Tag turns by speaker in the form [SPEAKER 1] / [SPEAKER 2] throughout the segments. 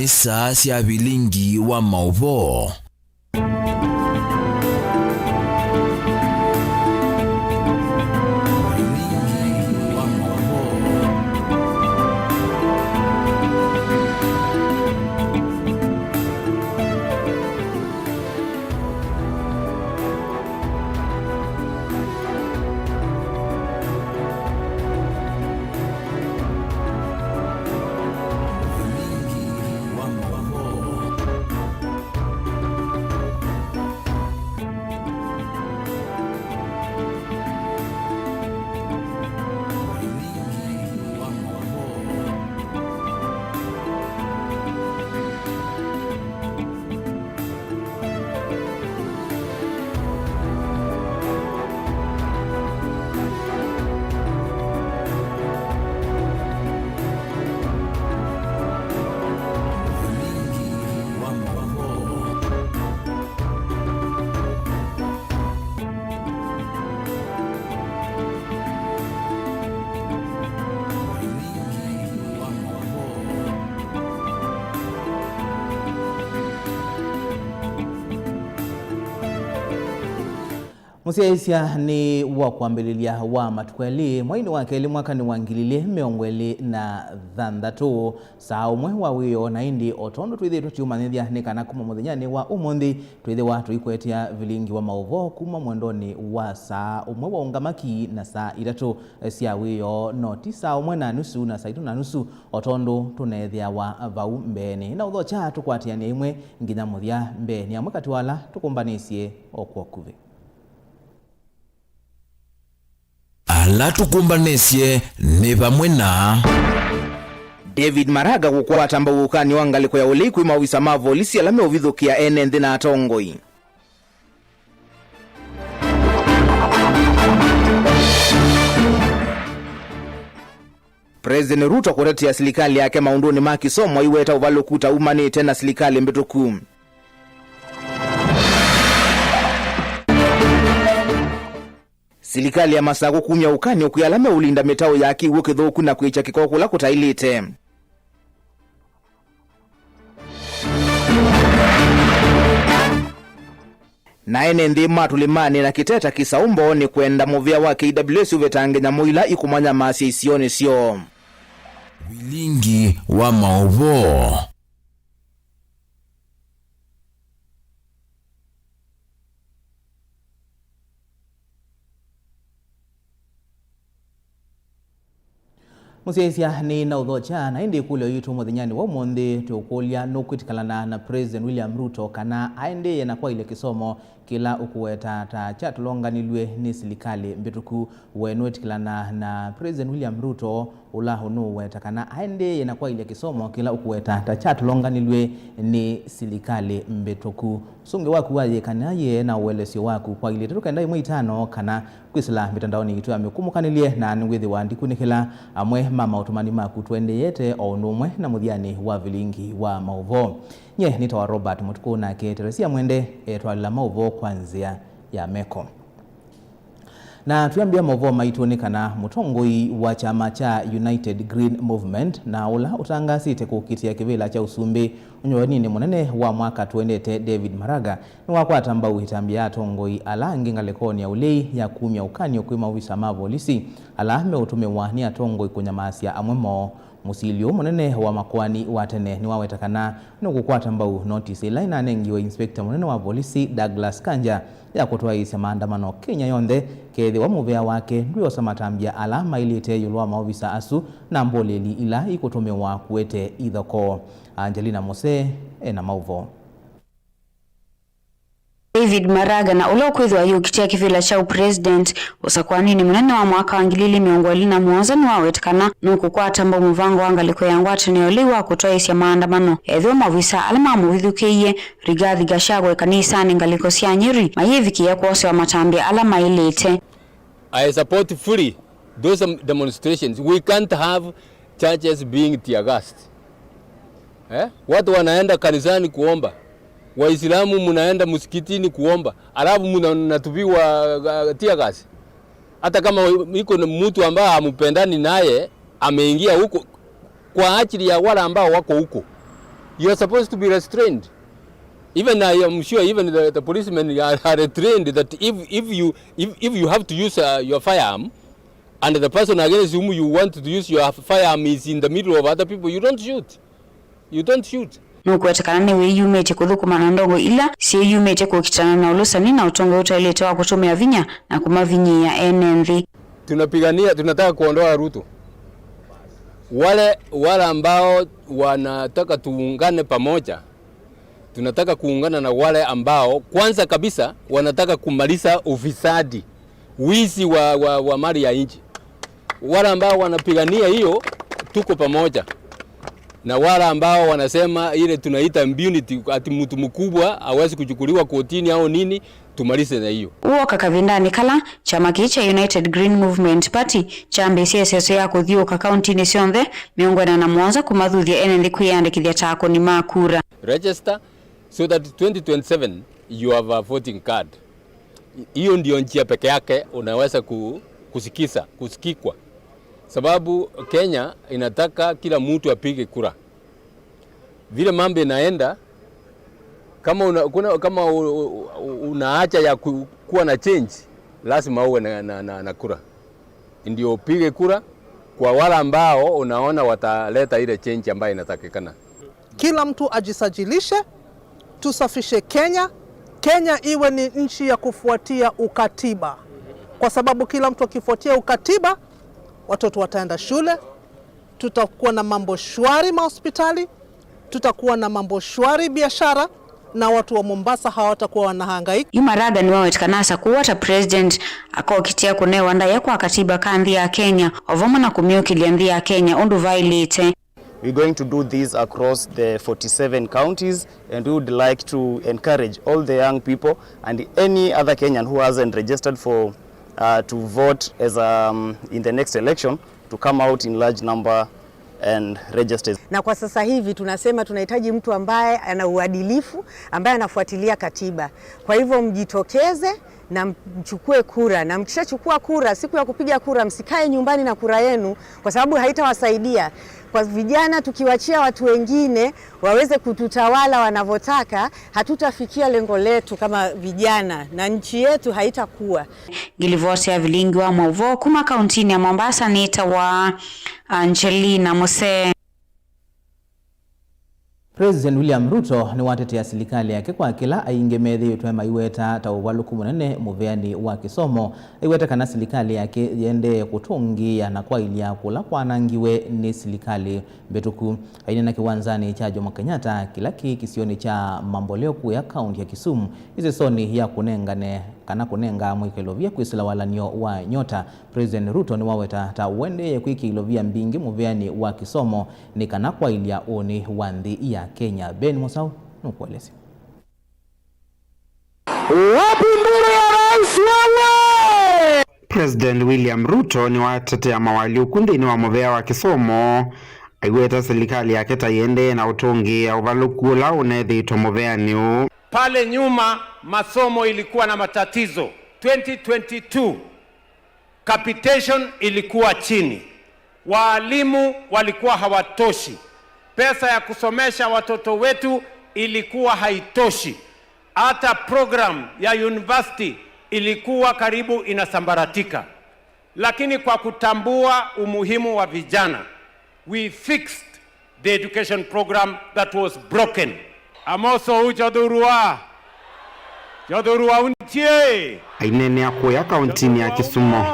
[SPEAKER 1] ni saa cia bilingi wa mauvo.
[SPEAKER 2] Musiaisia ni wa kuambililia wa matukweli mwaini wake ili mwaka ni wangilile meongweli na thandatu saa umwe wa wiyo na indi otondo tuithi tuchiumanithia ni kana kuma muthinyani wa umundi tuithi watu ikwetia vilingi wa mauvo kuma mwendoni wa saa umwe wa ungamaki na saa itatu cia wiyo noti saa umwe na nusu na saa itu na nusu otondo tunethia wa vau mbeni na uthocha tukwatiania imwe nginya muthia mbeni amwe katiwala tukumbanisye okwokuvi
[SPEAKER 1] ala tukumbanisye ni pamwe na
[SPEAKER 3] David Maraga gukwata mbugukani wa ngaliko ya uliku imawisa mavolisi alame uvithukia ene nthi na atongoi. President Ruto kuretia serikali yake maunduni makisomwa iweta uvalukuta umani tena serikali mbituku. Serikali ya Masaku kumya ukani ukuyalame ulinda metao yaki ukithuku na kuicha kikokula kutailite. Na ene ndima tulimani na kiteta kisaumbo ni kwenda muvia wa KWS uvetange nyamuila ikumanya masi isioni sio.
[SPEAKER 1] Bilingi wa mauvo.
[SPEAKER 2] Musiaisia ni na uthocha na indi kulio yitu muthinyani wa umundi tukulia nukwitikalana na President William Ruto kana aende yana kwa ile kisomo kila ukuweta ta chatulonganilwe ni serikali mbituku wenwetikilana na President William Ruto ula hunu weta kana aende yana kwa ile kisomo kila ukuweta ta chatulonganilwe ni serikali mbituku sunge waku waye kana ye na uwelesio waku kwa ile tukaenda imwe itano kana kwisila mitandaoni itu amekumukanilye na ngwithi wa ndikunikila amwe mama utumani maku twende yete onumwe na muthiani wa vilingi wa mauvo nye nitawa Robert Mutuku na Teresia Mwende twalila mauvo kwanzia ya meko na tuambia mauvo maituni kana mutongoi wa chama cha United Green Movement na ula utangasite kukitia kivila cha usumbi unyowanini munene wa mwaka tuendete David Maraga ni wakwata mbau hitambia atongoi alangi ngalekoni ya ulei ya kumya ukani ukuima wisa mavolisi alahme utume wani atongoi kunyamasia amwemo musilio munene wa makwani watene ni wawetakana nukukwata mbau notice ila inanengiwa inspector munene wa polisi Douglas Kanja ya kutoa isa maandamano Kenya yonde kethi wa muvea wake ndio samatambia alama ilite yulwa maovisa asu na mboleli ila ikutumewa kuete idhoko. Angelina Mose na mauvo.
[SPEAKER 4] David Maraga na ulo kwithwa yukitia kivila cha president usakwani ni munene wa mwaka wa ngilili miongwali na muonzani wa wetkana nuku kwa tamba muvango wangaliko ya ngwate neoliwa kutoa isi ya maandamano edhio mawisa alama muhithukiye Rigathi Gachagua kanisa ni ngaliko siya Nyeri mayeviki ya kuose wa matambi alama ilete.
[SPEAKER 5] I support fully those demonstrations. We can't have churches being tear gassed. Watu wanaenda kanisani kuomba. Waislamu munaenda msikitini kuomba. Alafu mnatupiwa tear gas. Hata kama iko mtu ambaye hamupendani naye ameingia huko kwa ajili ya wale ambao wako huko. you are supposed to be restrained. Even I am sure even the policemen are trained that if you have to use your firearm and the person against whom you want to use your firearm is in the middle of other people, you don't shoot. You don't shoot.
[SPEAKER 4] Nukwetekana ni wiyumete kuthukumana ndongo ila si yumete kukitana na ulusani na utongo utailetewa kutumia vinya na kumavinyia enenthi.
[SPEAKER 5] Tunataka kuondoa Ruto. Wale ambao wanataka tuungane pamoja, tunataka kuungana na wale ambao kwanza kabisa wanataka kumaliza ufisadi, wizi wa mali ya nchi. Wale ambao wanapigania hiyo tuko pamoja. Na wale ambao wanasema ile tunaita impunity, ati mtu mkubwa hawezi kuchukuliwa kotini au nini, tumalize na hiyo.
[SPEAKER 4] Uo kakavindani kala chama kicha United Green Movement Party chambe CSS ya kuthiuka kaunti ni cionthe miongona na mwanza kumathuthia enenthi kwiyandikithia tako ni makura.
[SPEAKER 5] Register so that 2027 you have a voting card. Hiyo ndio njia peke yake unaweza kusikikwa. Sababu Kenya inataka kila mtu apige kura. Vile mambo inaenda, kama unaacha ya kuwa na change, lazima uwe na kura. Ndio upige kura kwa wale ambao unaona wataleta ile change ambayo inatakikana.
[SPEAKER 6] Kila mtu ajisajilishe, tusafishe Kenya. Kenya iwe ni nchi ya kufuatia ukatiba. Kwa sababu kila mtu akifuatia ukatiba, watoto wataenda shule, tutakuwa na mambo shwari mahospitali, tutakuwa na mambo shwari biashara, na watu wa Mombasa hawatakuwa wanahangaika.
[SPEAKER 4] Yumaraga ni wawetekanasa kuwata president akokitia kunewa ndaya kwa katiba kandi ya Kenya ovomo na kumyukilia ndi ya Kenya undu violate.
[SPEAKER 7] We're going to do this across the 47 counties, and we would like to encourage all the young people and any other Kenyan who hasn't registered for to vote as in the next election to come out in large number and register.
[SPEAKER 8] Na kwa sasa hivi tunasema tunahitaji mtu ambaye ana uadilifu, ambaye anafuatilia katiba. Kwa hivyo mjitokeze na mchukue kura, na mkishachukua kura, siku ya kupiga kura msikae nyumbani na kura yenu, kwa sababu haitawasaidia. Kwa vijana tukiwachia watu wengine waweze kututawala wanavyotaka, hatutafikia lengo letu kama vijana na nchi yetu haitakuwa.
[SPEAKER 4] Gilivoti ya Vilingi wa Mauvo kuma kauntini ya Mombasa ni wa Angelina Mose.
[SPEAKER 2] President William Ruto ni watetea serikali yake kwa kila aingemethi utwema iweta tauvaluku munene muveani wa kisomo iweta kana serikali yake yende kutungia na kwa ilia kula kwa nangiwe ni serikali betuku aina kiwanzani cha Jomo Kenyatta kilaki kisioni cha mamboleo ku ya kaunti ya Kisumu izi soni ya kunenga mwikilovia kuisila walanio wa nyota. President Ruto ni waweta ta uende ya kuikilovia mbingi muveani wa kisomo ni kana kwa ilia oni wandhi ya Kenya. Ben Musau nukuelezi.
[SPEAKER 9] Wapi mbele ya rais wale? President William Ruto ni watetea mawali ukundini wa muvea wa kisomo aiweta serikali yake tayende na utongi ya uvalukula unethi muvea niu.
[SPEAKER 10] Pale nyuma masomo ilikuwa na matatizo. 2022 capitation ilikuwa chini, walimu walikuwa hawatoshi, pesa ya kusomesha watoto wetu ilikuwa haitoshi, hata program ya university ilikuwa karibu inasambaratika. Lakini kwa kutambua umuhimu wa vijana, we fixed the education program that was broken. Amoso uchadurua untie
[SPEAKER 9] ainene ya kuya kauntini ya Kisumu.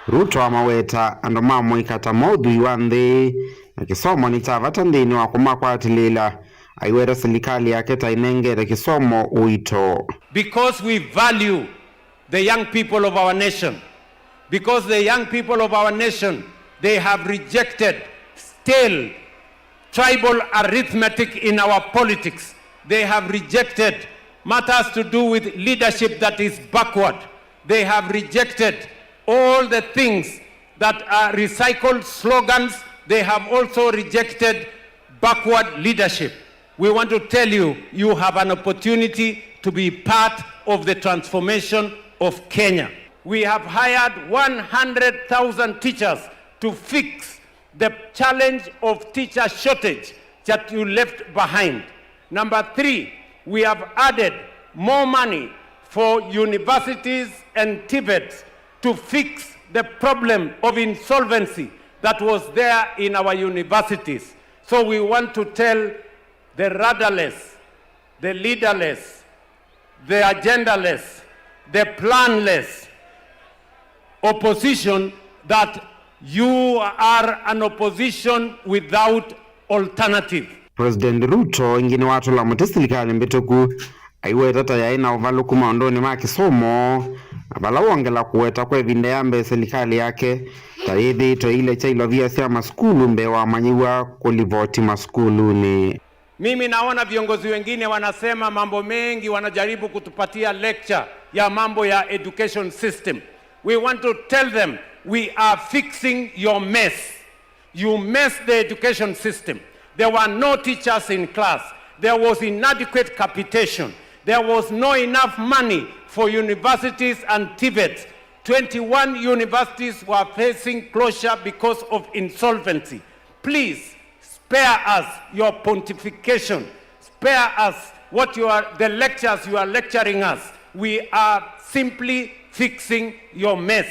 [SPEAKER 9] Ruto amaweta ando mamwe ikata maudhui wa nthi na kisomo ni chavata ndini wa kumakwatilila aiweta serikali yake tainengere kisomo uito.
[SPEAKER 10] Because we value the young people of our nation, because the young people of our nation, they have rejected stale tribal arithmetic in our politics. They have rejected matters to do with leadership that is backward. They have rejected all the things that are recycled slogans. They have also rejected backward leadership. We want to tell you, you have an opportunity to be part of the transformation of Kenya. We have hired 100,000 teachers to fix the challenge of teacher shortage that you left behind. Number 3, we have added more money for universities and TVETs to fix the problem of insolvency that was there in our universities. So we want to tell the rudderless, the leaderless, the agendaless, the planless opposition that you are an opposition without alternative.
[SPEAKER 9] President Ruto ingine watu la mutesilikali mbituku aiwe tata ya ina uvaluku maondoni ma kisomo abala wongela kuweta kwa vinde yambe serikali yake taithi to ile chailo vya sia maskulu mbewa manyiwa kulivoti maskulu ni.
[SPEAKER 10] Mimi naona viongozi wengine wanasema mambo mengi, wanajaribu kutupatia lecture ya mambo ya education system. We want to tell them we are fixing your mess. You messed the education system. There were no teachers in class. There was inadequate capitation. There was not enough money for universities and TVETs. 21 universities were facing closure because of insolvency. Please spare us your pontification. Spare us the lectures you are lecturing us. We are simply fixing your mess.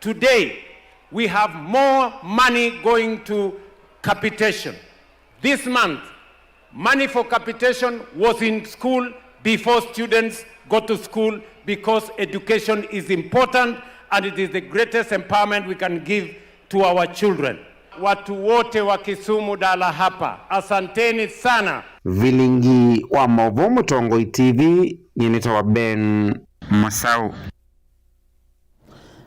[SPEAKER 10] Today, we have more money going to capitation. This month, money for capitation was in school before students go to school because education is important and it is the greatest empowerment we can give to our children. Watu wote wa Kisumu dala hapa, asanteni sana.
[SPEAKER 9] Vilingi wa Maovo Mutongoi TV, ninitawa Ben Masau.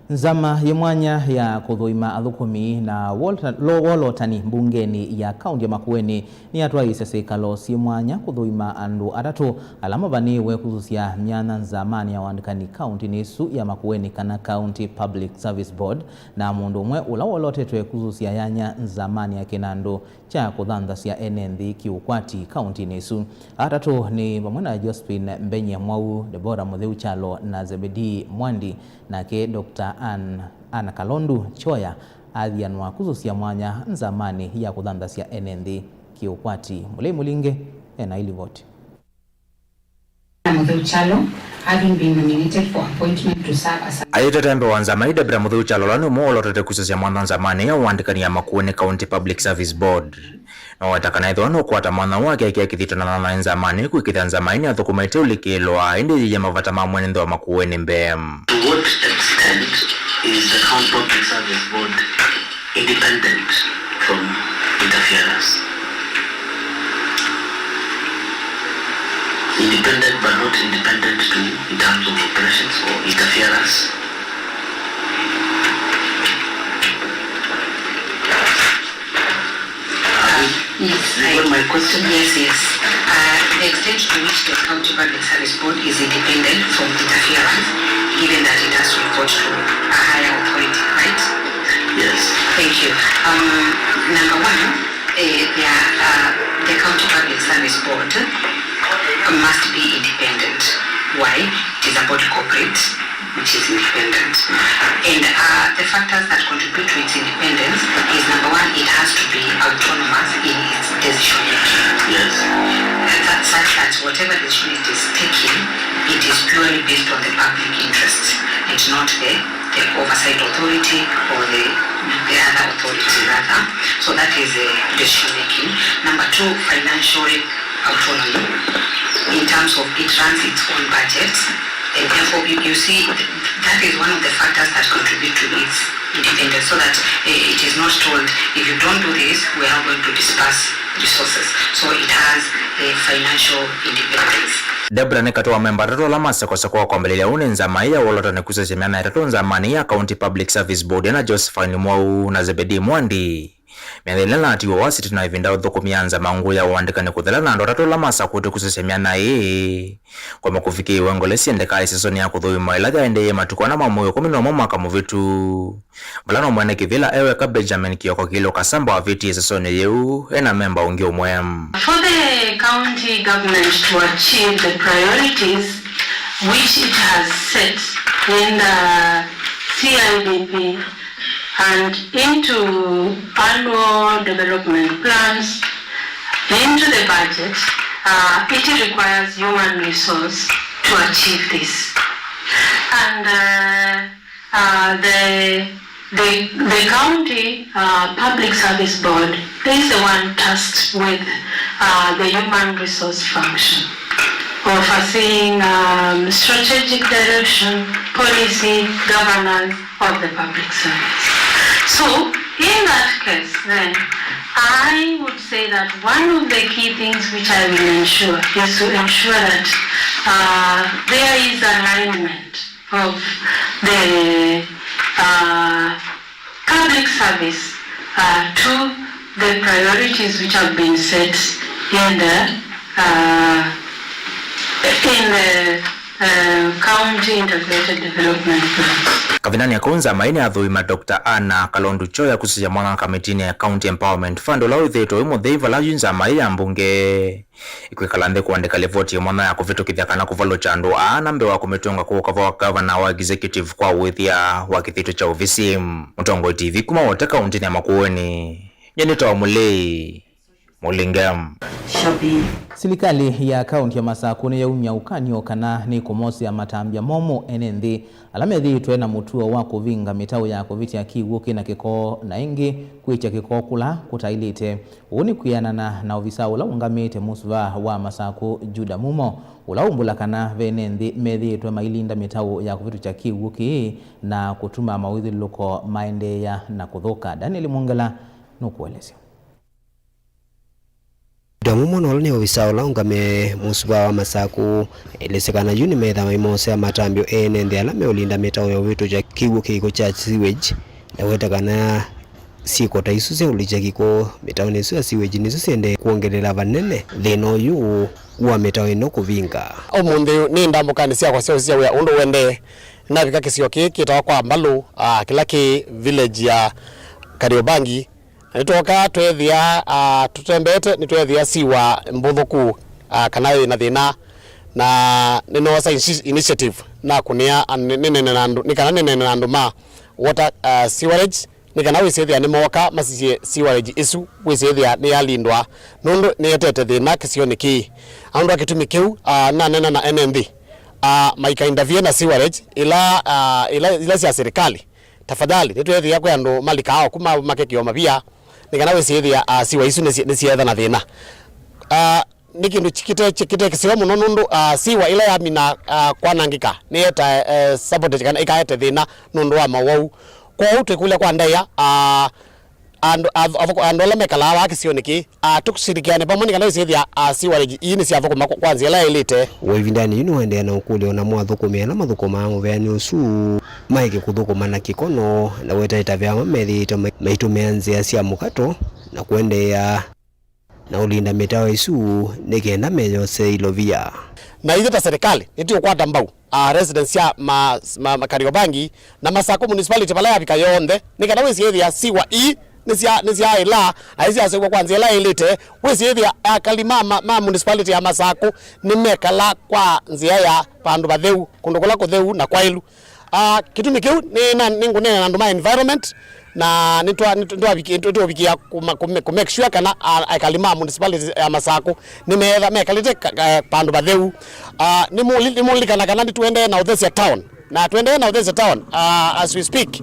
[SPEAKER 2] Nzama yemwanya ya kuthuima athukumi na wolotani mbungeni ya kaunti ya Makueni ni atwa isesekalo yemwanya kuthuima andu atatu alama baniwe kuzusia myana nzamani ya wandikani kaunti nisu ya Makueni kana County Public Service Board na mundu umwe ula wolotetwe kuzusia yanya nzamani ya kinando cha kuthandhasia NND kiukwati kaunti nisu. Atatu ni pamwe Josephine Mbenye Mwau, Deborah Mutheu Chalo na Zebedi Mwandi nake Dr. Anna Kalondu Choya athianwa kuzusia mwanya nzamani ya kuthandhasia NND kiukwati. Mulei Mulinge ena ili vote.
[SPEAKER 11] Mutheu Chalo having been nominated for appointment to serve as
[SPEAKER 12] Ayetetembe wanzamani Deborah Mutheu Chalo lanu muolotete kuzusia mwana nzamani ya wandikani ya Makueni County Public Service Board. Na watakana idho no kwata mwana wake akia kithitana na nzamani kuikitha nzamani athukumaite ulikilwa indi ya mavata mamwene ndo wa Makueni mbem.
[SPEAKER 13] To what extent is the County Public Service Board independent from interference? Independent but not independent too in terms of operations or interference?
[SPEAKER 11] Yes,
[SPEAKER 13] you got my question?
[SPEAKER 11] Yes. The extent to which the County Public Service Board is independent from interference, given that it has to report to a higher authority, right?
[SPEAKER 13] Yes.
[SPEAKER 11] Thank you. Number one, the County Public Service Board must be independent. Why? It is a body corporate, which is independent. And the factors that contribute to its independence is, number one, it has to be autonomous in its decision making.
[SPEAKER 13] Yes.
[SPEAKER 11] Such that whatever decision it is taking, it is purely based on the public interest and not the oversight authority or the other authority rather. So that is decision making. Number two, financial autonomy in terms of it runs its own budget. And therefore, you see, that is one of the factors that contribute to its independence, so that it is not told, if you don't do this, we are going to disperse resources. So it has a financial independence.
[SPEAKER 12] Deborah nekatoa memba tatu la masako kwa mbelelea une nzamani ya wolotane kusesemana tatu nzamani ya County Public Service Board na Josephine Mwau na Zebedi Mwandi. Miandelena atiwa wasiti tunaivinda udhukumia nzamangu ya uandikani kuthela na ndotatu la masako kusesemana kwa makufiki wengolesi endekali sesoni ya kuthuima ilaga endeye matukwana mamoyo kumino mwaka muvitu. Balano mwene kivila ewe ka Benjamin Kioko Kilo Kasamba wa viti sesoni yeu ena memba ungi umwem.
[SPEAKER 14] For the county government to achieve the priorities which it has set in the CIDP and into annual development plans, into the budget, it requires human resource to achieve this. And the county public service board is the one tasked with the human resource function, overseeing strategic direction, policy, governance of the public service. So in that case, then, I would say that one of the key things which I will ensure is to ensure that there is alignment of the public service to the priorities which have been set in the county integrated development plans.
[SPEAKER 12] Kavinani akunza maini athuima Dr. Anna Kalondu Choya kusija mwana kamitini ya County Empowerment Fund ula utheto imo theiva la yunza mai ya mbunge ikwikalande kuandika levoti ya mwana ya kuvitukithia kana kuvalo chandu nambe wa kumitunga kukava wa governor wa executive kwa withia wa kithito cha ofisi. Mutongo TV kuma wote kaunti ya Makueni nyenito wa Mulei Mulingam.
[SPEAKER 2] Serikali ya kaunti ya Masakuni ya umya ukanyo kana ni kumosi ya matambia momo enenthi alamethi tuena mutuo wa kuvinga mitau ya kuvitia kiwuki na kiko na ingi kuicha kiko kula kutailite uni kuyanana na ofisa ula ungamite musva wa Masaku Juda Mumo ula umbula kana venenthi methi tuwe mailinda mitau ya kuvitu cha kiwuki na kutuma mawidhi luko maende ya na kuthoka. Daniel Mungela nukuelezea.
[SPEAKER 15] Damumo nolani ofisa ulaungame muswa wa Masaku ilisekana yuni medha maimose ya matambio enende alame ulinda metao ya witu ja kiwu kiko cha sewage na weta kana siko taisuse ulija kiko metao nesu ya sewage nisu siende kuongelela vanene theno yu uwa metao ino kuvinga
[SPEAKER 16] omunde ni ndambukani siya kwa siya uya undu wende na vika kisio kiki tawa kwa Mbalu kilaki village ya Kariobangi nitoka twethia tutembete nitwethia siwa mbuthuku kana na thina na nino science initiative na kunia nene na andu ma water sewerage nikana wisethia ni moka masisie sewerage isu wisethia ni alindwa nundu ni yetete thina kisio niki andu akitumi kiu na nena na NMB maika indavie na sewerage ila sia serikali tafadhali nitwethia kwa andu malikao kuma makekio mabia nikana wisethia siwa isu nisietha na thina nikindu chikite kisio muno nundu siwa ila ya mina kwanangika nieta sabotage kana ikaete thina nundu wa mawau kwa utu kule kwa ndaya andola mekala wa kisio niki tukushirikiane pamoja kana wisethia siwa ini sia thoko kwanza ila ilite
[SPEAKER 15] wivindani yunu wende na ukuli ona mwathukumi na mathukuma muveani usu maike kuthukuma na kikono na weta itavya mamethi maitumeanzia sia mukato na kuendea na ulinda mitao isu nikenda meyose ilovia
[SPEAKER 16] na itheta serikali nitio kwata mbau residents ya Kariobangi na Masaku municipality pala ya vika yonde nikenda wisethia siwa nisia ila aizia sewa kwanza ila ilite wisethia kalima ma municipality ya Masaku nimekala kwa nzia ya pandu batheu kundukula kutheu na kwailu kitu mikiu ni ngunena na nduma environment na nitwa bikia ku make sure kana akalima municipality ya Masaku nimetha mekalite pandu batheu ni mulikana kana tuende na Uthesia town na tuende na Uthesia town as we speak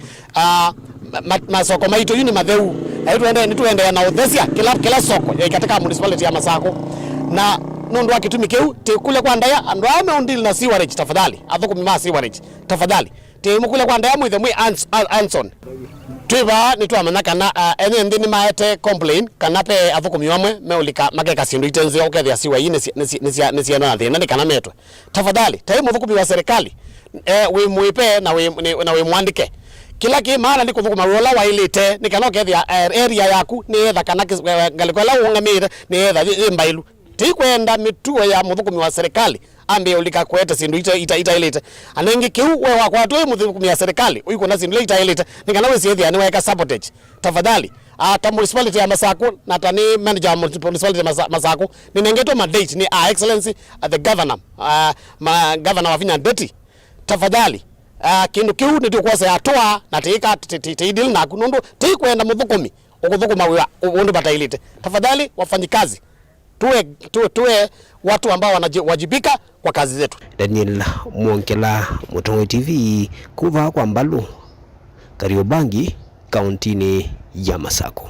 [SPEAKER 16] masoko maito yuni matheu tuende na Uthesia kila soko katika municipality ya Masaku na nundu akitumi kiu tikule kwa ndaya andu ame undili na sewerage tafadhali athukumi sewerage tafadhali timukule kwa ndaya mwithe mwi Anson twiva nitwamanya kana ene ndini maete complain kana pe athukumi wamwe meulika makeka sindu itenze ukethia siwa ini nisia na thina ni kana metwe tafadhali taimu athukumi wa serikali we muipe na we mwandike kila kimara ni kuthukuma rola wa ilite ni kana ukethia area yaku ni etha kana ngalikwela ungamire ni etha imbailu tikwenda mituo ya muthukumi wa serikali ambe ulika kwete sindu ita ilite anengi kiu we wakwa tu muthukumi ya serikali uiko na sindu ita ilite nikana wesiethia ni weka sabotage tafadhali ata municipality ya Masaku na tani manager municipality ya Masaku ninengeto mandate ni excellency the governor governor wa Vinya Ndeti tafadhali kindu kiu ndio kwasa yatoa na tika tidil na kunundu tikwenda muthukumi ukuthukuma undu batailite tafadhali wafanyikazi tuwe watu ambao wanawajibika kwa kazi zetu.
[SPEAKER 15] Daniel Mwonkela, Mutongo TV, kuva kwa Mbalu, Kariobangi, kauntini ya Masako.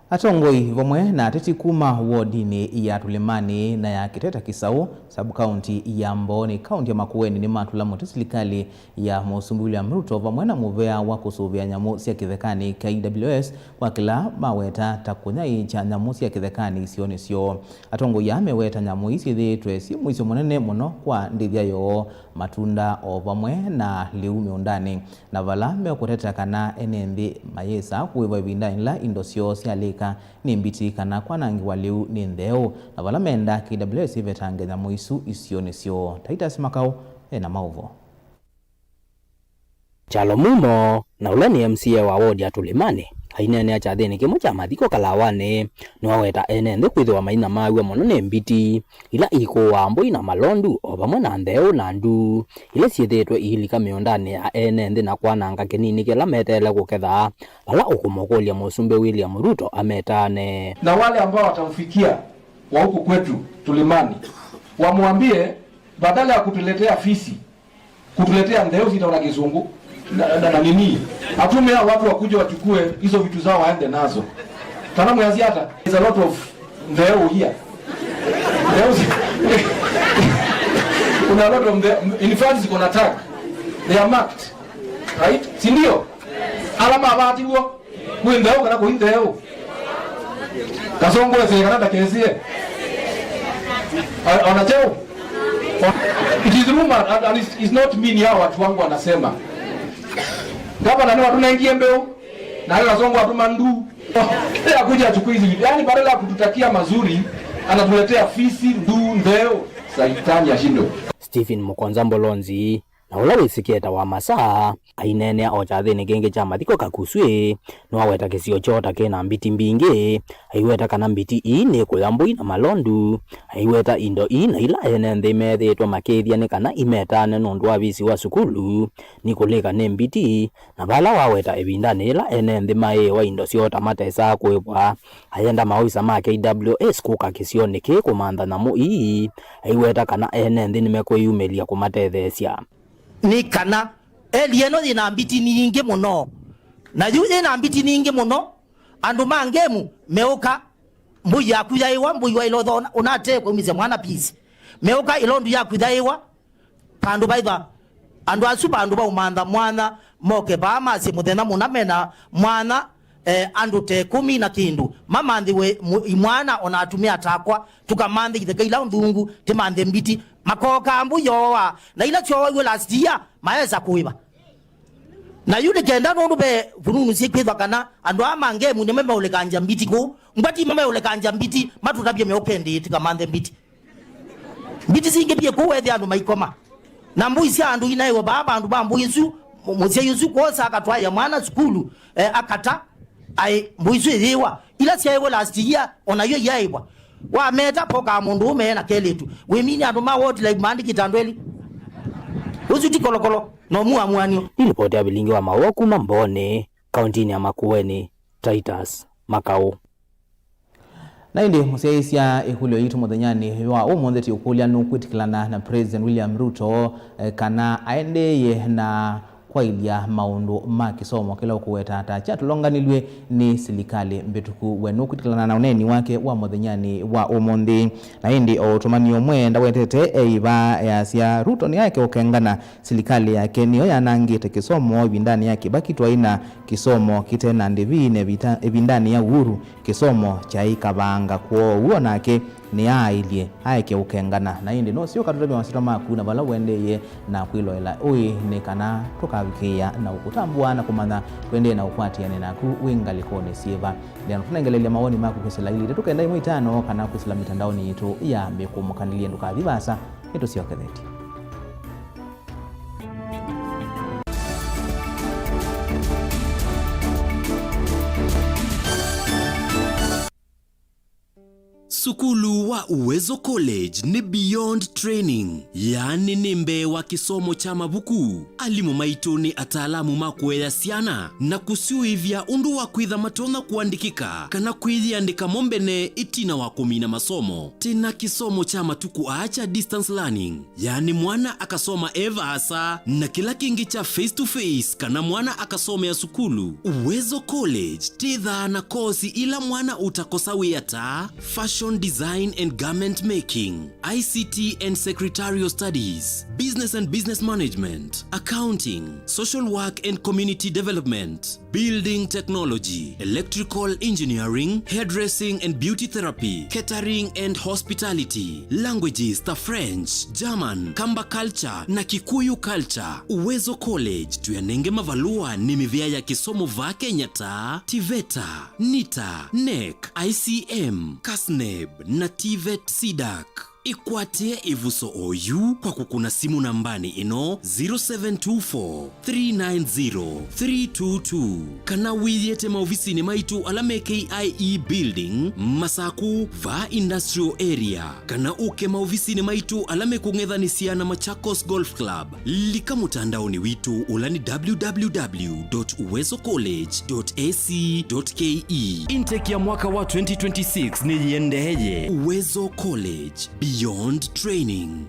[SPEAKER 2] Atongoi vomwe na ateti kuma wodini ya Tulimani na ya Kiteta Kisau sabu kaunti ya Mboni kaunti ya Makueni ni matula serikali ya Musumbi William Ruto vomwe na muvea wa kusuvia nyamu sia kithekani KWS kwa kila maweta takunyai cha nyamu sia kithekani sioni sio. Atongoi ameweta nyamu isi thitwe si mwisho munene muno kwa ndithia yo matunda o vomwe na liu miundani na vala meokuteta kana enendi mayesa kuiva vinda ila indosio sialika ni mbiti kana kwa nangi waliu ni ndeo na vala menda KWS vetange na muisu isioni sio. Titus Makau na mauvo.
[SPEAKER 17] Chalo mumo na ulani MCA wa wodi ya Tulimani hainene acha thini kimo cha mathiko kalawane ni waweta enende kwithwa maina mawe mono ne mbiti ila iko wambo ina malondu obamwe na ndeo na ndu ile siethetwe ihilika miondani ya enende na kwananga kinini kila metele guketha bala ukumokolia Musumbi William Ruto ametane
[SPEAKER 18] na wale ambao watamfikia wa huku kwetu Tulimani wamwambie badala ya kutuletea fisi kutuletea ndeo zitaona kizungu na nini atume watu wakuja wachukue hizo vitu zao waende nazo. Kana mwazi hata there's a lot of ndeo here. Kuna a lot of in fact ziko na tag. They are marked. Right? Si ndio? Alama abati huo. Mwendeo kana kuindeo. Kasongo ese kana takezie. Anacheo. It is rumored and it's not me ni hao watu wangu wanasema. Gavana ni watu naingia mbeo na wale wazongo watu mandu ya kuja achukue hizi vitu. Yaani badala ya kututakia mazuri anatuletea fisi, ndeo, saitani ya shindo.
[SPEAKER 17] Stephen Mukonza Mbolonzi na ula wisikieta wa masaa ainene ocha thini genge cha mathiko kakuswe no aweta kisio chota kena mbiti mbingi aiweta kana mbiti ine kuyambui na malondu aiweta indo ina ila enende methetwa makethia ni kana imetane nondu wa visi wa sukulu ni kuleka ne mbiti na bala waweta ebindane ila enende mae wa indo siota matesa kwebwa ayenda mawisa ma KWS kuka kisio ni ke kumanda na mu ii aiweta kana enende nimekweyumelia kumatethesia
[SPEAKER 19] ni kana elieno ina mbiti nyingi muno na yuje na mbiti nyingi muno andu mangemu meuka mbuya kuyaiwa mbuya ilotho unate kumize mwana pisi meuka ilondu ya kuyaiwa pandu baitha andu asuba andu ba umanda mwana moke ba masi muthena munamena mwana andu te 10 na kindu mama ndiwe mwana ona atumia atakwa tukamande githeka ila ndungu temande mbiti makoka ambu yoa na ila chowe last year maeza kuiba na yule kenda no be vununu sikwithwa kana andu amange mu nemema ulekanja mbiti ku mbati mama ulekanja mbiti matutabye meokendi tikamande mbiti singe pie ku wethi andu maikoma na mbu isi andu inaiwa baba andu bambu Yesu musia Yesu kosa akatwaya mwana skulu akata ai mbu isu iriwa ila siaiwa last year ona yo yaibwa wa meta poka mundu umena keletu wemini andu ma wodi like mandi kitandweli uzuti kolokolo no muamwanio.
[SPEAKER 17] Ripoti ya bilingi wa maua kuma Mboni kauntini ya Makueni. Titus Makau.
[SPEAKER 2] Na indi musiaisia ihulio yitu muthenyani wa umutheti ukulia nukwitikilana na President William Ruto kana aendeye na kwailia maundu ma kisomo kila ukuweta atacha tulonganilwe ni serikali mbetuku wenu kwitikilana na uneni wake wa muthenyani wa umuthi na indi otumani omwe ndawetete eiva ya sia Ruto ni yake ukengana serikali yake niyo yanangite kisomo vindani yake bakitwa ina kisomo kitena ndivine vindani ya uhuru kisomo cha ikabanga kwa uonake ni ailie aike ukengana na indi no sio katutebe wasita maku na bala wendeye na kwiloela ui ni kana tukavikia na ukutambua na kumana twende na ukwatiane na kuwingalikone sieva ndio tunengelele maoni maku kusela ili tukaenda imo itano kana kusela mitandaoni yetu ya mbekumukanilie nduka vibasa yetu sio kadeti.
[SPEAKER 20] Sukulu wa Uwezo College ni beyond training, yani ni mbe wa kisomo cha mabuku. Alimu maitu ni ataalamu makueya siana na kusiuivya undu wa kwitha matona kuandikika kana kwithiandika mombene itina wa kumina masomo. Tena kisomo cha matuku acha distance learning, yani mwana akasoma eva asa na kila kingi cha face to face kana mwana akasoma ya sukulu. Uwezo College titha na kosi ila mwana utakosawia ta fashion design and garment making, ICT and secretarial studies, business and business management, accounting, social work and community development, building technology, electrical engineering, hairdressing and beauty therapy, catering and hospitality, languages ta French, German, Kamba culture na Kikuyu culture. Uwezo College tuyanenge mavalua ni mivya ya kisomo va Kenya ta TVETA, NITA, NEC, ICM, KASNEB na TVET SIDAC. Ikwate ivuso oyu kwa kukuna simu nambani ino 0724 390 322 kana wiyete maofisini maitu alame KIE building Masaku va industrial area kana uke maofisini maitu alame kungethanisia na Machakos Golf Club. Lika mutandaoni witu ulani www.uwezocollege.ac.ke. Intake ya mwaka wa 2026 ni yendeje. Uwezo College, beyond training.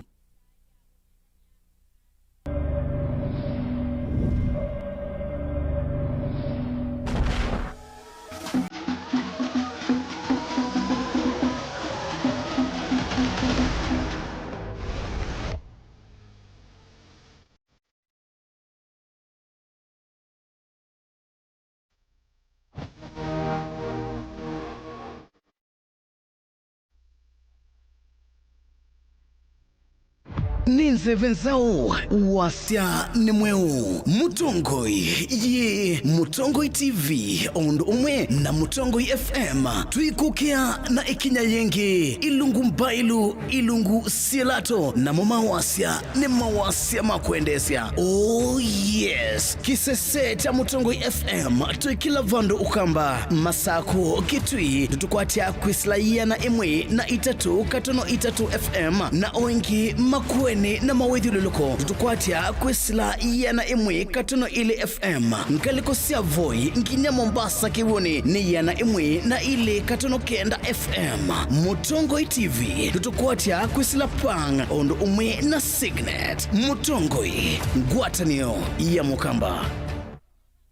[SPEAKER 21] Ninze venzao wasya ni mweu Mutongoi ye Mutongoi TV ondo umwe na Mutongoi FM tuikukia na ikinya yenge ilungu mbailu ilungu sielato na wasya ni mawasya makuendesya. Oh yes, kisese cha Mutongoi FM tuikila vando ukamba Masaku Kitui tutukwatia kwislaia na imwe na itatu katono itatu FM na oingi makweni na mawedhi luluko tutukwatia kwesila yana imwe katono ile FM nkaliko siya Voi nkinya Mombasa kiwoni ni yana imwe na ile katono kenda FM. Mutongoi TV tutukwatia kwesila Pang ondo umwe na Signet. Mutongoi ngwatanio ya Mukamba.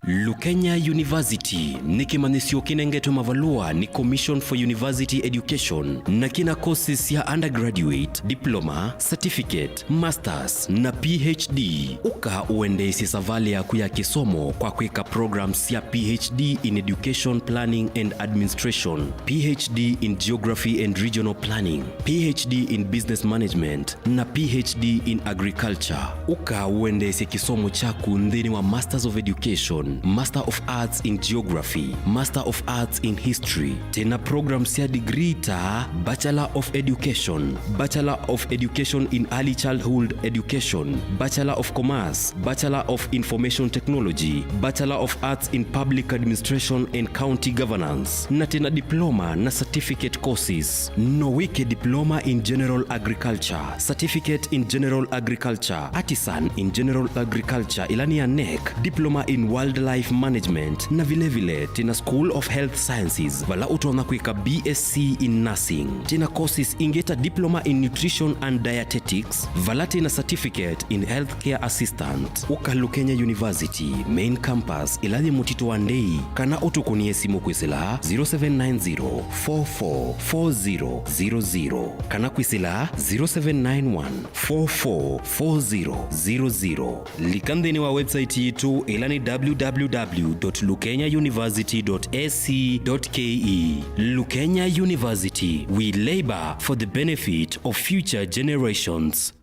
[SPEAKER 20] Lukenya University ni kimanisio kinengeto mavalua ni Commission for University Education na kina courses ya undergraduate, diploma, certificate, masters na PhD. Uka uende sisavali ya kuya kisomo kwa kweka programs ya PhD in Education Planning and Administration, PhD in Geography and Regional Planning, PhD in Business Management na PhD in Agriculture. Uka uende kisomo chaku ndini wa Masters of Education, Master of Arts in Geography, Master of Arts in History. Tena programs ya degree ta Bachelor of Education, Bachelor of Education in Early Childhood Education, Bachelor of Commerce, Bachelor of Information Technology, Bachelor of Arts in Public Administration and County Governance. Na tena diploma na certificate courses. No wike diploma in General Agriculture, Certificate in General Agriculture, Artisan in General Agriculture ilani ya NEC, Diploma in Wildlife Management na vile tena School of Health Sciences vala utona kuika BSc in Nursing. Tena courses ingeta Diploma in Nutrition and Dietetics vala tena Certificate in Healthcare Assistant. Uka Lukenya University Main Campus ilani mutito wandei kana utukunie simu kwisila 0790 444000 kana kwisila 0791 444000. Likandeni wa website yetu ilani www.lukenyauniversity.ac.ke. Lukenya University, we labor for the benefit of future generations.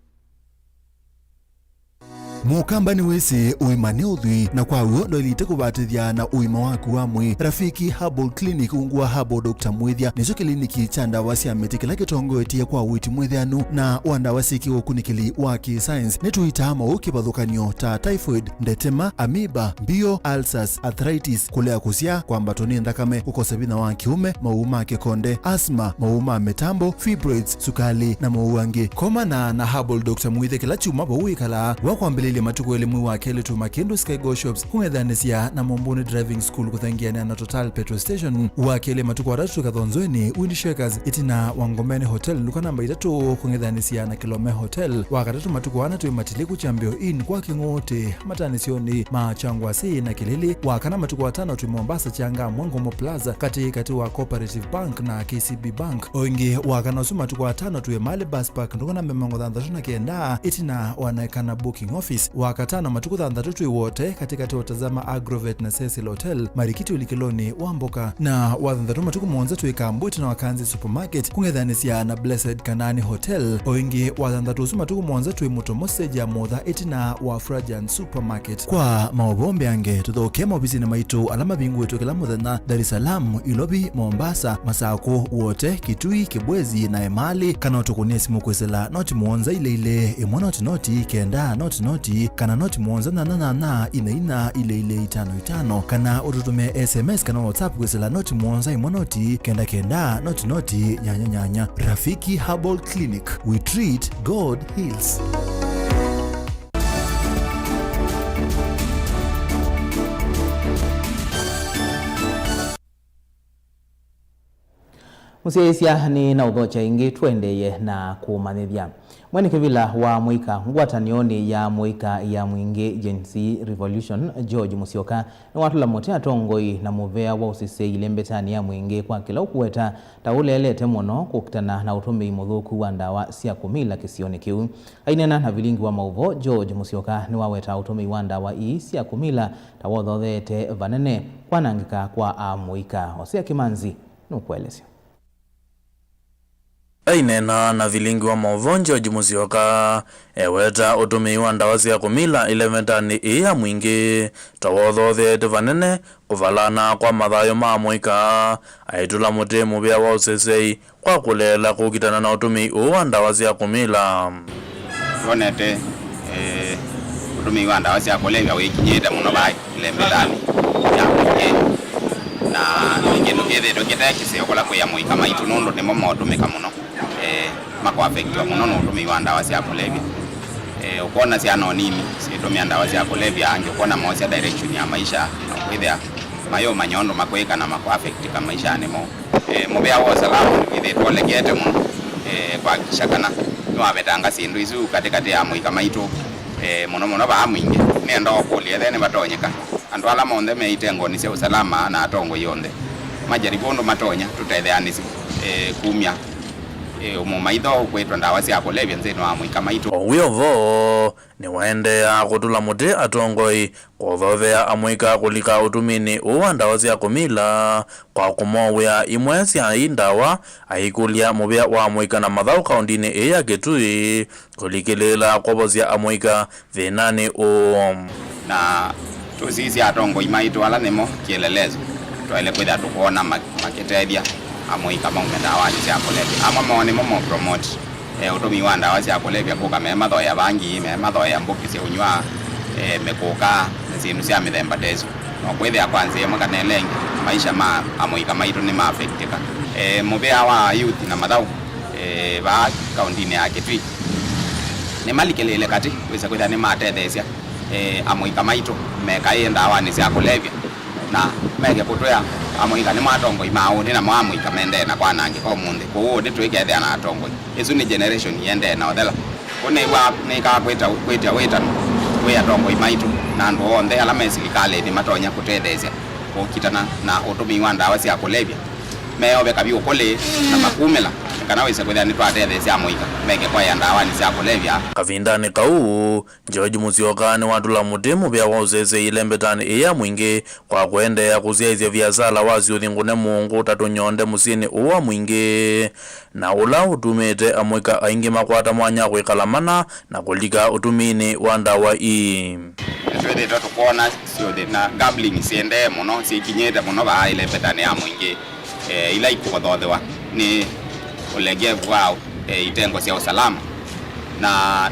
[SPEAKER 3] mukamba ni wese uimane udhui na kwa uo ndo ilite kubatithia na uima waku wa mwi. Rafiki Herbal Clinic ungua Herbal Dr. Mwithia nicho kliniki cha ndawa cia miti kila kitongoetie kwa witi mwithianu na wandawa siki ukunikili wa science nituita mau kibathukanio ta typhoid, ndetema, amoeba, bio, ulcers, arthritis, kulea kusia kwa mbatoni ndakame, ukosebina wa kiume, mauma kikonde, asthma, mauma metambo, fibroids, sukali na mauangi. Komana na Herbal Dr. Mwithia kila chuma bawikala wakwambilile matuko elimu wa kele tu Makendo Sky Go Shops kungedhanisia na Mombuni Driving School kuthangiana na Total Petrol Station wa kele matuko watatu kathonzweni Windshakers itina Wangomeni Hotel luka namba 3 kungedhanisia na Kilome Hotel wakatatu matuko wana tu matiliku chambio in kwa kingote matanisioni machangwa si na Kilili wakana matuko watano tu Mombasa changa Mwangomo Plaza kati wa Cooperative Bank na KCB Bank oingi wakana su matuko watano tu Mali Bus Park ndukana mmemango dhandhatuna kienda itina wanaekana booking office wakatano matuko dhandhatu wote katikati watazama Agrovet na Cecil Hotel Marikiti ulikiloni Wamboka na wadhandhatu matuko monza tu Ikambuti na Wakanzi Supermarket kungedhanisia na Blessed Kanani Hotel oingi wadhandhatu su matuko monza tu Mutomose ya modha itina wa Frajan Supermarket. Kwa maobombe ange tuthoke mobisi na maitu alama bingu wetu kila muthenya Dar es Salaam, Ilobi, Mombasa, Masako wote Kitui, Kibwezi na Emali kana utukunie simu kwesela noti muonza ile imwana noti kenda noti kana noti muonza na ina ile 55 kana ututume SMS kana WhatsApp kwesela noti muonza imonoti kenda noti nyanya. Rafiki Herbal Clinic, we treat, God heals.
[SPEAKER 2] Musiesia ni na udhocha ingi tuendeye na kumanithia. Mwene kivila wa Mwika ngwatanioni ya Mwika ya Mwingi Gen Z Revolution George Musyoka na watu la motea tongoi na muvea wa usise ilembetani ya Mwingi kwa kila ukuweta taulelete mono kukutana na utume imudhuku wa ndawa siya kumila kisioni kiu. Ainena na vilingi wa mauvo George Musyoka ni waweta utume wa ndawa ii siya kumila tawadhothete vanene kwa nangika kwa Mwika. Osia Kimanzi nukuelesi.
[SPEAKER 22] Ainena na vilingi wa mauvonjo George Musyoka eweta utumi wa ndawa cia kumila ilemetani iya Mwingi tawothothete vanene kuvalana kwa mathayo ma Mwika aitula muti muvia wa usesei kwa kulela kukitana na utumi wa ndawa cia kumila.
[SPEAKER 23] Ronete utumi wa ndawa cia kulevya wikinyite muno bai ilemetani ya Mwingi na ingeno kethetwo kitekisio kula kwi ya Mwika maitu nundu nimo motumika muno mako affectwa muno no utumi wa ndawa cia kulevya. Ukona cia anonimi citumia ndawa cia kulevya angikona mocia direction ya maisha na kwithia mayo manyondo makwika na mako affect ka maisha nimo mubea wa salamu ithe kolekete muno kwa kishakana no abetanga sindu izu katikati ya Mwika maitu muno ba Mwingi nenda okulia thene batonyeka andu ala monde meitengo ni cia usalama na atongo yonde majaribondo matonya tutetheanisi kumya umumaitho kwetwa ndawa cia kulevya nzeno wa Mwika maitu.
[SPEAKER 22] Owiyovo ni waendea kutula muti atongoi kuthothea Amwika kulika utumini uwa ndawa cia kumila kwa kumowea imwe cia ndawa aikulia muvia wa Mwika na mathau kaundini iya Kitui kulikilila kwavozia Amwika thinani
[SPEAKER 23] na tusisi atongoi maitu ala nimo kielelezo twele kwitha tukuona makitethia Amwika maume ndawa cia kulevya ama mone momo promote utumi wa ndawa cia kulevya kuka me mathoya bangi me mathoya mbuki cia unywa mekuka sindu cia mithemba tezo no kwithia kwanza yemo kana lengi maisha ma Amwika maitu ni ma affectika muvea wa youth na mathau ba kaundini ya Kitui ni malikelele kati wisa kwithia ni matethecia Amwika maitu meka ndawa ni cia kulevya na mege kutwea Amwika ni matongo imao ni na Mwika mende na kwanangi kwa munde ko ndi twikethe na atongo isu ni generation yende na othela kone wa ni ka kweta we atongo imaitu na ndo onde ala mesilikale ni matonya kutethecia kokitana na utumi wa ndawa cia kulevya meobe kabio kole na makumela kana wese kwenda ni twatete cia muika meke kwa ya ndawa ni cia kulevya
[SPEAKER 22] kavindani kau George Musyoka ni watula mutimu bya wauzeze ile mbetani iya mwingi kwa kuendea kuziaizia biashara wazi uthingune mungu tatunyonde musini uwa mwingi na ula utumite amwika aingi makwata mwanya kwikalamana na kulika utumini wa ndawa ii
[SPEAKER 23] twende tukuona sio de na gambling siende muno sikinyete muno ba ile mbetani ya mwingi ila ikuthothewa ni ulegevu wao itengo cia usalama na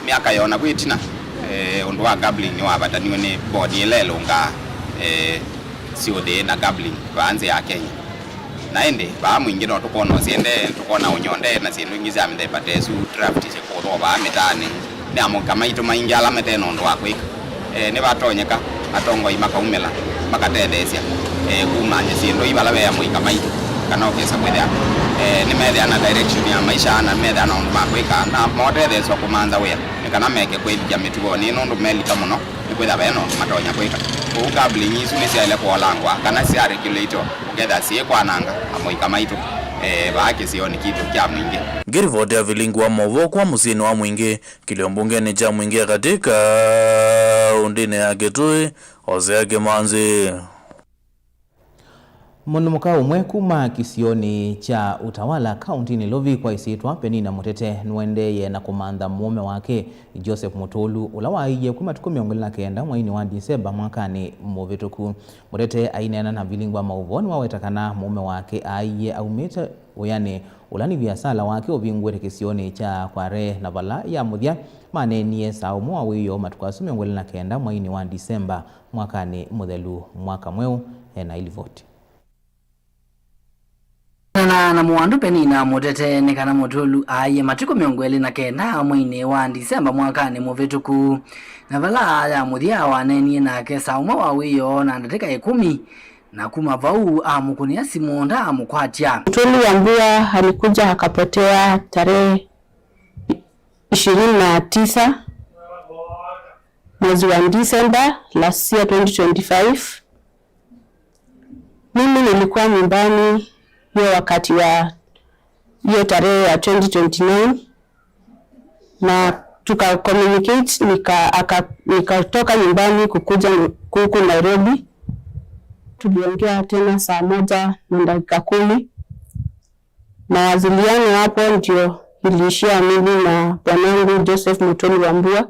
[SPEAKER 23] miaka yona gwitina undu wa gambling ni wabataniwe ni bodi ilelo nga COD na gambling banze ya Kenya na ende ba mwingi no tukona siende tukona unyonde na sindu ingi za mde patesu draft se ko ba metani ni amo kama ito maingi ala meteno undu wa kwika ne batonyeka atongo imaka umela makatethesia kumanya sindu ibala ya mwika maito kana okesa kwethia ni methe ana direction ya maisha na methe ana undu makwika na motetheso kumanza wea kana meke kwithia mitugo ni nundu melika muno ni kwetha beno matonya kwika ku gambling isu ni ciale kwa langwa kana cia regulator ugetha cie kwa nanga amoika maito baake sioni kitu kya mwingi
[SPEAKER 22] ngirivoti ya vilingu wa movo kwa musini wa mwingi kiliombungeni cha mwingi katika undine ya Kitui Hosea Kimanzi.
[SPEAKER 2] Munumuka umwe kuma kisioni cha utawala kauntini Lovi kwa isitwa Penina Mutete nwendeye na kumanda mume wake Joseph Mutolu ulawaiye kuma tuku 29 mwaini wa Disemba mwakani muvituku. Mutete ainena na vilingwa mauvoni wawetakana mume wake aiye aumita uyane ulani biasala wake ubingwete kisioni cha kware na vala ya muthia manenie saumu wa wiyo matuku 29 mwaini wa Disemba mwakani muthelu mwaka mweu na ilivoti.
[SPEAKER 1] Na mwandu Penina Mutete ni kana Mutolu aiye matuku 29 mwini wa Disemba mwakani muvituku na vala ya muthia wanenie nake saumu wa wiyo na ndateka 10 na kuma vau amukunia simonda amukwatia.
[SPEAKER 5] Mutolu Wambua alikuja akapotea tarehe 29 mwezi wa Disemba last year 2025. Mimi nilikuwa nyumbani hiyo wakati wa hiyo tarehe ya 2029 na tuka communicate nikatoka nyumbani kukuja huku Nairobi. Tuliongea tena saa 1 na dakika 10. Mawasiliano hapo ndio iliishia mimi na bwanangu Joseph Mutolu Wambua.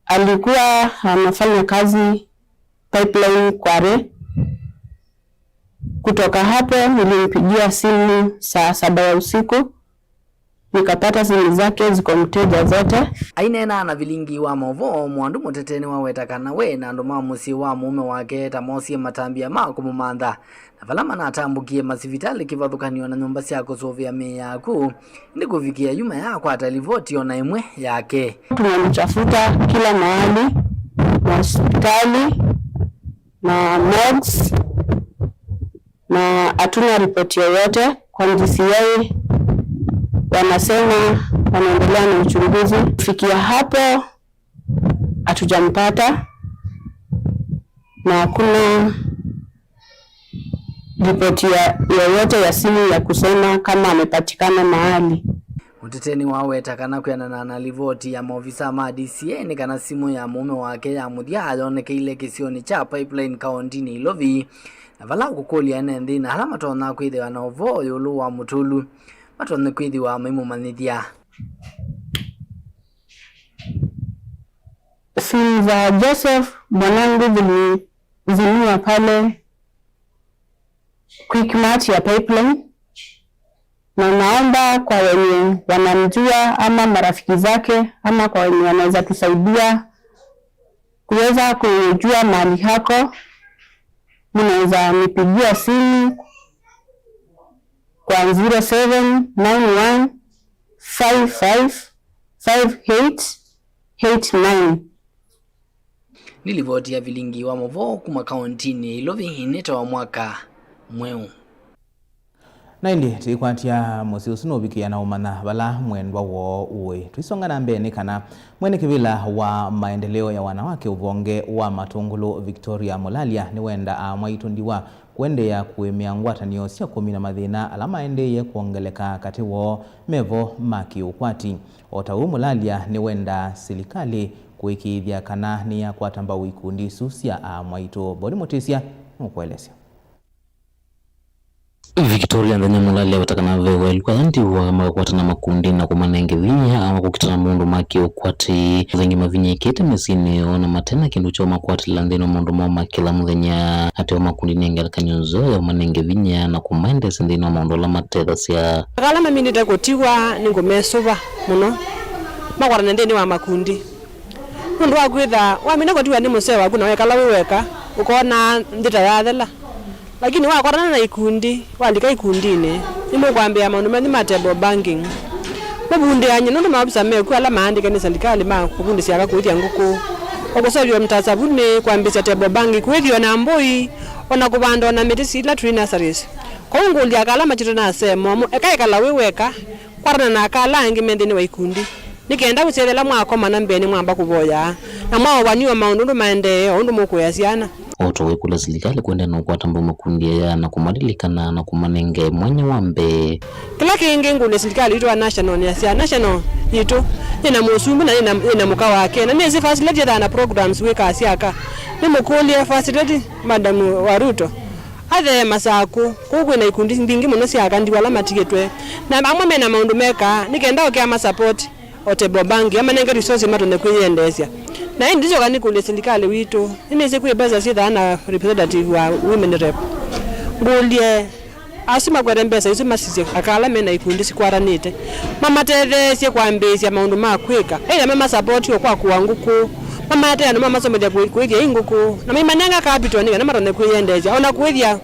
[SPEAKER 5] Alikuwa anafanya kazi pipeline Kware. Kutoka hapo nilimpigia simu saa 7 ya usiku. Nikapata simu zake ziko mteja zote.
[SPEAKER 1] Ainena na vilingi wa movo mwandu Mutete ni wawetakana we na ndo mamusi wa mume wake tamosi matambia mako mumantha na valama na atambukie masivitali kivathukanio na nyumba cia kusovia mii yaku ndi kufikia yuma yako atalivoti ona imwe yake.
[SPEAKER 5] Tunamtafuta kila mahali, hospitali na morgues na hatuna ripoti yoyote kwa DCI. Wanasema wanaendelea na uchunguzi. Kufikia hapo hatujampata na hakuna ripoti yoyote ya simu ya kusema kama amepatikana mahali.
[SPEAKER 1] Mutete ni wawetakana kuyana na livoti ya maofisa ma DCI ni kana simu ya mume wake ya muthia aloneke ile kisioni cha pipeline kauntini Lovi na vala kukulia nende na hala matona kwithiwa na uvo yulu wa Mutolu matona kwithiwa maimu manithia.
[SPEAKER 5] Simu za Joseph mwanangu ziliwa pale Quickmart ya pipeline, na naomba kwa wenye wanamjua ama marafiki zake ama kwa wenye wanaweza tusaidia kuweza kujua mahali hako, mnaweza nipigia simu kwa 0791555889.
[SPEAKER 1] Nilivoti ya vilingi wa movo kuma kauntini Lovi hineta wa mwaka mweu.
[SPEAKER 2] na indi tikwatia musi usino bikia na umana bala mwendwa wo uwe tuisonga na mbeni kana mwene kibila wa maendeleo ya wanawake ubonge wa Matungulu Victoria Mulalia ni wenda mwaitundiwa kwende ya kuemea ngwatanio sia kumina madhina alama endeye kuongeleka katiwo mevo maki ukwati otau Mulalia ni wenda silikali kuikithia kana ni ya kwatamba wikundi susia mwaito bodi motisia mkuelesya
[SPEAKER 6] Victoria ndani Mulalia watakana vewa ilikuwa yanti wa makwatana makundi na kumanenge vinya ama kukitana mundu maki ukwati zengi mavinye kete mesine ona matena kindu cho makwati landeno mundu mwa kila mudhenya ati wa makundi nenge kanyonzo ya manenge vinya na kumaende sendino mundu la mateda sia
[SPEAKER 7] kala mamini dakotiwa ningomesoba muno makwara ndeni wa makundi mundu agwitha wamina kotiwa ni musewa kuna wekala weweka ukona ndita yathela lakini wakorana na ikundi walika ikundine nimo kwambia maundu mani matable banking mabundi anye nondo mabisa meku ala maandika ni serikali ma kubundi siaka kuithia nguku okosolyo mtasabune kwambisa table banking kuithio na mboi ona kubanda ona medisi la tree nurseries kongulia akala machito na semo ekaikala weweka kwarana na akala angi mendeni wa ikundi nikenda kuselela mwako manambeni mwamba kuboya na mwa waniwa maundu maendeleo undu mukuyasiana
[SPEAKER 6] oto wekula serikali kwenda na kwatamba makundi ya na kumadilikana na kumanenge mwanya wambe
[SPEAKER 7] kila kingi ngule serikali ito national ya national ito ina musumbu na ina muka wake na nezi facility na programs weka asiaka ni mukuli facility madam Waruto athe masaku kuku na ikundi ndingi muno siaka ndi wala matiketwe na amwe mena maundu meka nikenda okia ma support otebo bangi ama nenge resource matone kuyendesya na hii ndizo gani kule serikali wito inese kuibaza sida na representative wa women rep ngulie asima kwa rembesa iso masisi akala mena ikundi sikwaranite mama tete sie kwambesya maundu makwika ila mama support yo kwa kuanguku mama tete no mama somedia kuikia inguku na mimi mananga capital ni na marone kuyendesya ona kuithia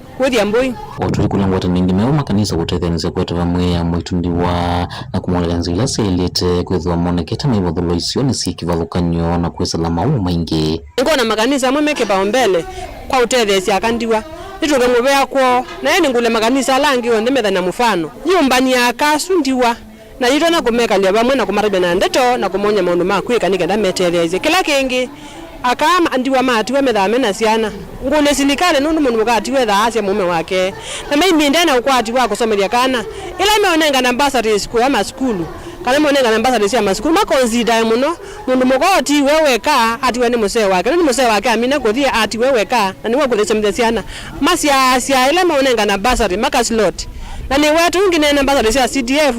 [SPEAKER 7] mboi
[SPEAKER 6] oto kulangwa taningi mewa makanisa kutethenze kweta vamwe ya mwitundiwa na kumweleza ila selete kwethwa moneketa mebodholo isione sikivalukanyo na kwesalama maingi
[SPEAKER 7] ngona makanisa mwemeke paombele kwa utethesya akandiwa ituke mubea kwa na yeni ngule makanisa alangi onde metha na mufano nyumbani akasu ndiwa na yito na kumeka lia vamwe na kumarabe na ndeto na kumonya maundu makwika nikenda metethesya kila kingi akama andiwa matiwe metha mena siana ngule serikali nundu mundu mukatiwe tha asia mume wake na mimi ndena ukwati wa kusomelia kana ila imeonenga na ambassador school ama skulu kana monenga na ambassador sia maskulu makonsider muno mundu mukoti weweka atiwe ni musee wake ni musee wake amina kuthia ati weweka na niwe kulesemia siana masia ila imeonenga na ambassador makaslot na ni wetu ngine na ambassador sia CDF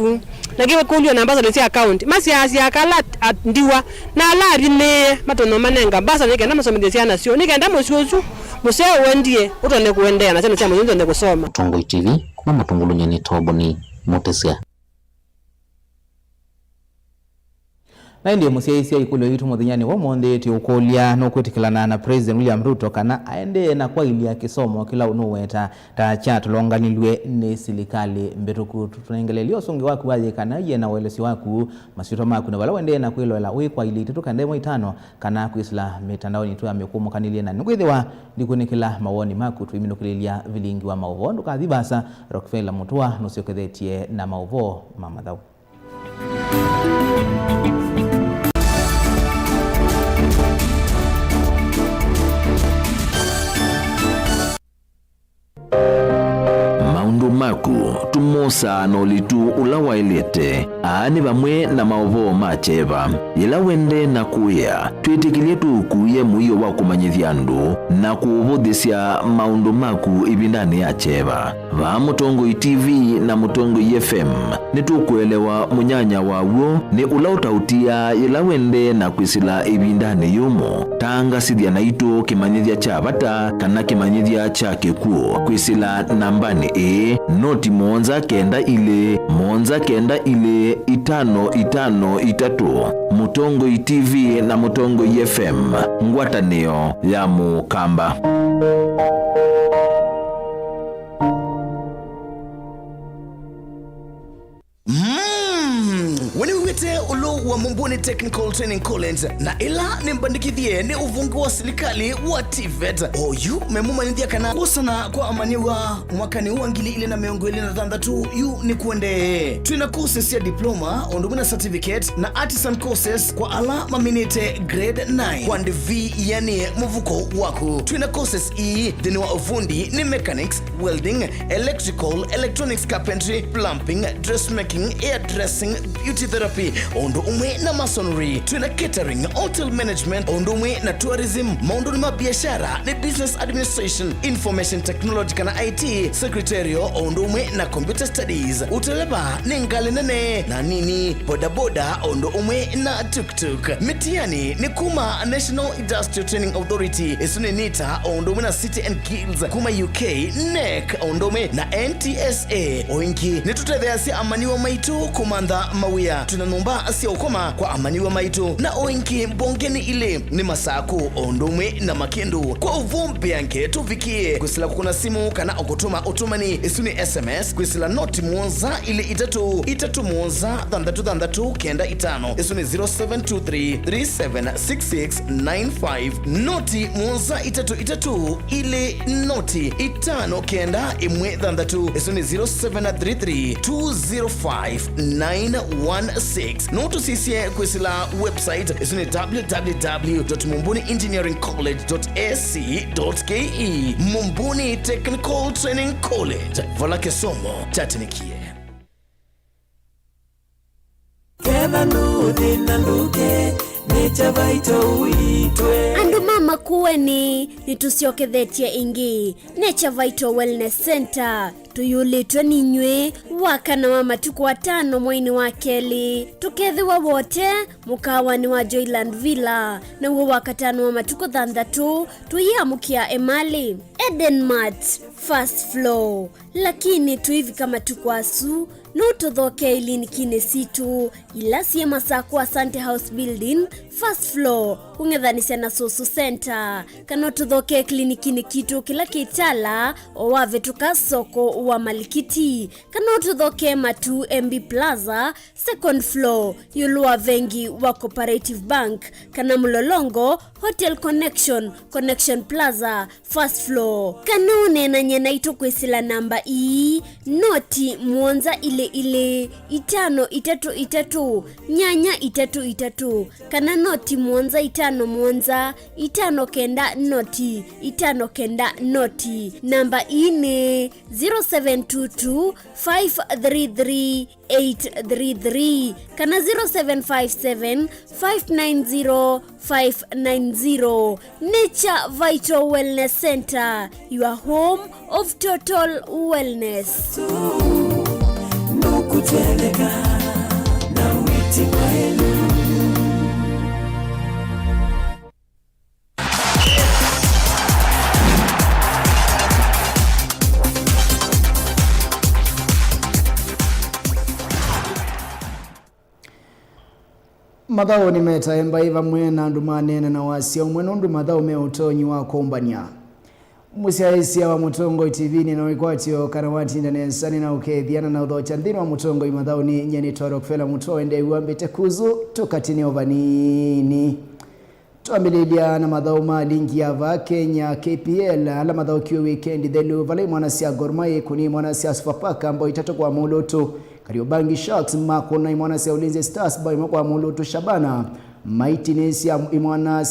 [SPEAKER 7] na kiwe kundio na ambassador sia account masia akala ndiwa na ala rime matono manenga basa nikenda masomedesi ana sio nikenda mushuzu museo wendie utone kuendea na chama mwenzo ndo kusoma
[SPEAKER 6] Tongo TV kuma Matungulu nyeni toboni motesia
[SPEAKER 2] na ndiye musiaisia ikulo yitu muthinyani wa monde ti ukolia no kwitikilana na President William Ruto kana aende na kwa ilia kisomo kila unuweta ta chat longanilwe ni serikali mbetuku tunaengelelio usungi waku waje kana ye na welesi waku masito maku na wala wende na kwilo la we kwa ili tutuka ndemo itano kana kuisla mitandao ni tu amekumu kanilie na nugwithiwa ndikunikila mawoni maku tuiminukilia vilingi wa mauvondo kadhibasa Rockefeller mutua nusiokethetie na mauvo mamadhau
[SPEAKER 8] maku tumosa no litu ulawa ilete aani bamwe na maovo macheva ila wende na kuya twitikilie tu kuye muyo wa kumanyithia ndu na kuubudhisya maundu maku ibindani ya cheva va Mutongo TV na Mutongo FM nitukuelewa munyanya wawo ni ula utautia ila wende na kwisila ibindani yumo tanga sidhia na ito kimanyithia cha bata kana kimanyithia cha kikuo kwisila nambani noti monza kenda ile itano itatu Mutongo TV na Mutongo FM ngwatanio ya mukamba.
[SPEAKER 21] Wene wete ulu wa Mumbuni Technical Training College na ila nimbandikithie ni uvungu wa serikali wa TVET oyu memumanithia kana gusana kwa amaniwa mwakani wa ngili ile na miongo ile na thandatu yu ni kuende twina courses ya diploma ondumuna certificate na artisan courses kwa ala maminite grade 9 kwa ndivi yani muvuko waku twina courses thini wa ufundi ni mechanics, welding, electrical, electronics, carpentry, plumbing, dressmaking, hairdressing, beauty therapy, ondo umwe na masonry. Twina catering, hotel management, ondo umwe na tourism, maondo ni mabiashara, ni business administration, information technology kana IT, secretarial, ondo umwe na computer studies. Uteleba ni ngali nene na nini, bodaboda, ondo umwe na tuk-tuk. Mitiani ni kuma National Industrial Training Authority, isuni nita, ondo umwe na City and Guilds, kuma UK, NEC, ondome na NTSA. Oinki nitutethea si amaniwa maitu kumandha mawia. Tunanumba asia ukoma kwa amaniwa maitu. Na oinki mbongeni ile ni masaku ondome na makendo. Kwa uvumbi yanke tuvikie. Kwisila kukuna simu kana okutuma utumani isuni SMS. Kwisila noti muonza ile itatu muonza thandatu kenda itano. Isuni 0723 376695. Noti muonza itatu ile noti itano kenda imwe thandatu isuni 0733 205 916. Notu sisie kwisila website isuni www.mumbuniengineeringcollege.ac.ke. Mumbuni Technical Training College, vala kisomo chatinikie.
[SPEAKER 4] Andu mama kuweni nitusiokethetie ingi Nature Vital Wellness Center tuyulitwe ninywe wakana wa matuku watano mwaini wa keli tukethiwa wote mukawani wa Joyland Villa na uo wakatano wa matuku thandatu tuyamukia Emali Eden Mart first floor lakini tuivi kama tukwasu nututhoke ilini kine situ ila siye masaku Asante House Building first floor ungethanisya na Soso Center kana tuthoke klinikini kitu kila kitala owave tukasoko wa Malikiti kana tuthoke Matu MB Plaza second floor yulua vengi wa Cooperative Bank kana Mlolongo Hotel Connection Plaza first floor kana unena nyena itokwisila namba noti muonza ile itano itatu nyanya itatu kana noti muonza itano muonza itano kenda noti namba ine 0722 533 833 kana 0757 590 590. Nature Vital Wellness Center, your home of total wellness.
[SPEAKER 1] Mathao ni metaemba iva mwena andu manene na wasia umwena undu mathao me utonyi wa kombania. Musiaisia wa Mutongo TV ni na ikwatio karawati ndanesani na ukethiana na udhocha nthini wa Mutongo imathao ni nyeni toro kufela muto ende uambite kuzu tukatini ovanini. Tuambililia na mathao malingi ya va Kenya KPL ala mathao kiwe weekend thelu vala mwana sia Gor Mahia kuni mwana sia Sofapaka ambao itatu kwa Moloto Kariobangi Sharks makona imwana sia Ulinzi Stars bao kwa Moloto Shabana Maitines ya imwana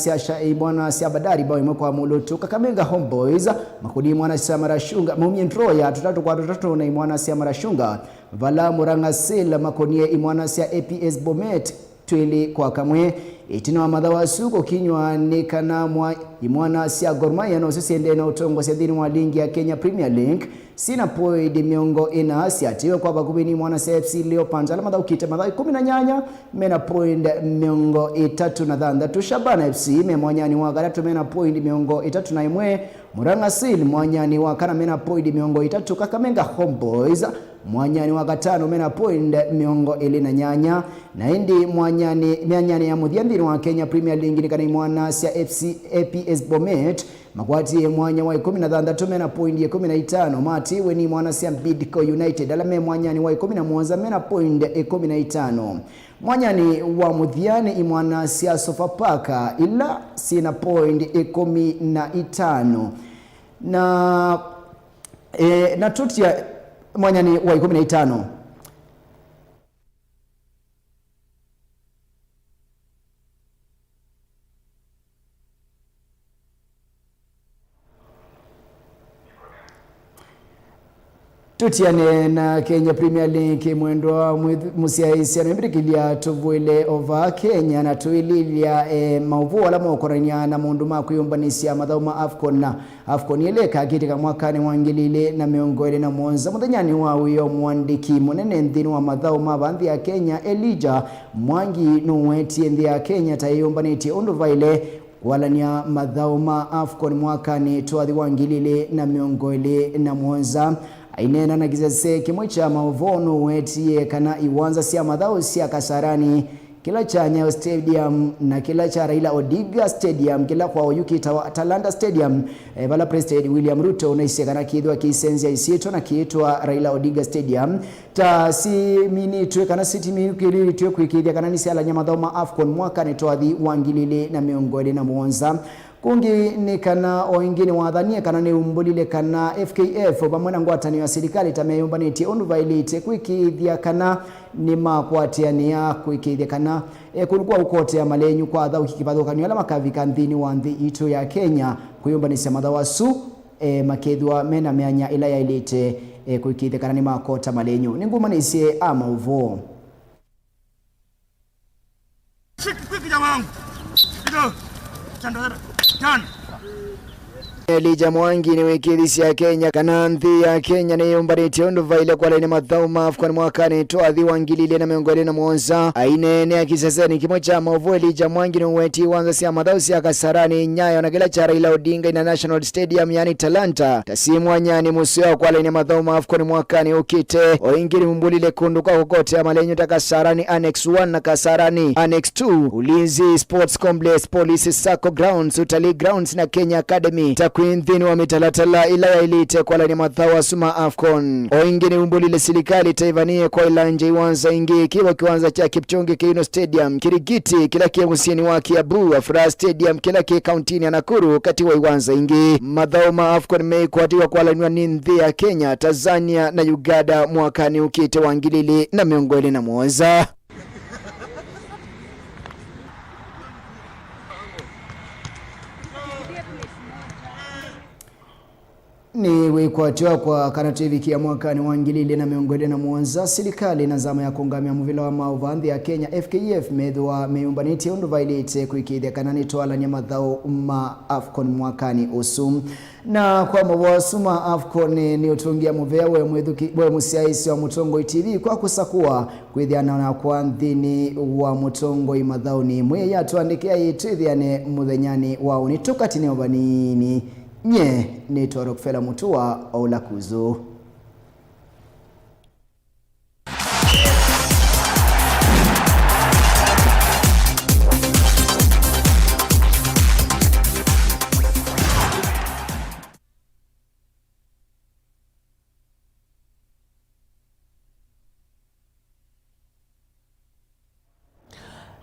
[SPEAKER 1] sia Badari bao kwa Moloto Kakamega Homeboys makuni imwana sia Marashunga Mumien Troya tutatu kwa tutatu na imwana sia Marashunga vala Muranga Sela makonie imwana sia APS Bomet twili kwa kamwe itina wa madhawa suko kinywa nekana mwa imwana sia Gor Mahia no sisiende na utongo sia dhini wa lingi ya Kenya Premier League sina poidi miongo ina asia tiwe kwa bakubini mwana sia FC Leopards ala madhawa ukite madhawa 18 mena point miongo itatu na thandatu Shabana FC memwanyani wa garatu mena point miongo itatu na imwe Muranga Seal mwanyani wa kana mena point miongo itatu Kakamega Homeboys mwanyani wa gatano mena point miongo ili na nyanya na indi mwanyani ya mudhiandhiri wa Kenya Premier League ni kana imwana sia FC APS Bomet
[SPEAKER 9] makwati mwanya wa 16 mena point 15 mati weni mwana sia Bidco United alame mwanyani wa 11 mena point 15 mwanyani wa Muthiani imwana sia Sofapaka ila sina point 15 na tutia mwanyani wa 15. Tutiane na Kenya Premier League mwendo wa musiaisi anambirikilia tuvuile over Kenya na tuililia mauvu wala mokorania na munduma kuyumbanisia madhauma Afcon yeleka katika mwakani wangilile na miongole na Mwanza muthanyani wa uyo mwandiki munene nthini wa madhauma bandhi ya Kenya Elijah Mwangi nuweti nthi ya Kenya tayumbaniti unduvaile walania madhauma Afcon mwakani twathi wangilile na miongole na Mwanza ainena na gizase kimwe cha mauvono wetie kana iwanza sia madhao sia Kasarani kila cha Nyayo Stadium na kila cha Raila Odinga Stadium kila kwa Oyuki Talanta Stadium bala President William Ruto unaisekana kidwa kisenzia isito na kiitwa Raila Odinga Stadium ta si mini tuwe kana city mini kilili tuwe kuikidia kana nisi ala nyamadhauma Afcon mwaka nitoadhi wangilile na miongole na Mwanza kungi ni kana oingine wadhania kana ni umbulile kana FKF obamwena ngwatani wa serikali tameyumbaniti onduvailite kuikithia kana ni makwatiania kuikithia kana kulikuwa ukote ya malenyu kwa adha ukikipadhokanyo ala makavika nthini wa nthi itu ya Kenya kuyumbanisia madhawa su makethwa mena meanya ila ya ilite kuikithia kana ni makota malenyu ninguma nisie ama uvo
[SPEAKER 10] Shiki jamaa wangu
[SPEAKER 9] Elijah Mwangi ni wikilisi ya Kenya kana nthi ya Kenya ni yumbaniti unduvaile kwa laini madhauma Afcon mwakani twathi wangilile na miongole na Mwanza ainene ya kisaseni kimo cha mauvu Elijah Mwangi ni uweti wanza siya madhau siya Kasarani Nyayo na kila cha Raila Odinga International Stadium yani Talanta tasimu wanyani musio kwa laini madhauma Afcon mwakani ukite oingiri mbulile kundu kwa kukote ya malenyo ta Kasarani Annex 1 na Kasarani Annex 2 Ulinzi Sports Complex Police Sacco Grounds Utalii Grounds na Kenya Academy Queen wa mitalatala ila ya ilite kwa lani madhawa suma Afcon oingini umbulile silikali taivanie kwa ilanje iwanza ingi kiwa kiwanza cha Kipchonge Keino Stadium Kirigiti kila kia musini wa Kiabu Afra Stadium kila kia kauntini ya Nakuru kati wa iwanza ingi madhauma Afcon mei kuatiwa kwa lani wa nindhi ya Kenya Tanzania na Uganda mwakani ukite wangilili na miongole na Mwanza ni wikuatiwa kwa kanativi kia mwakani wangilile na miongole na Mwanza serikali na zama ya kungamia muvila wa mauvandhi ya Kenya FKF medhwa meyumbaniti unduvailite kuikithia kanani toala nyamadhao Afcon mwakani usum na kwa mawasuma Afcon ni utungia muvea we musiaisi wa Mutongo TV kwa kusakua kwithiana na kwa nthini wa Mutongo imadhao ni mwe ya tuandikia itithiane muthenyani wao ni tukatine obanini nye ni Rockefeller Mutua Olakuzo.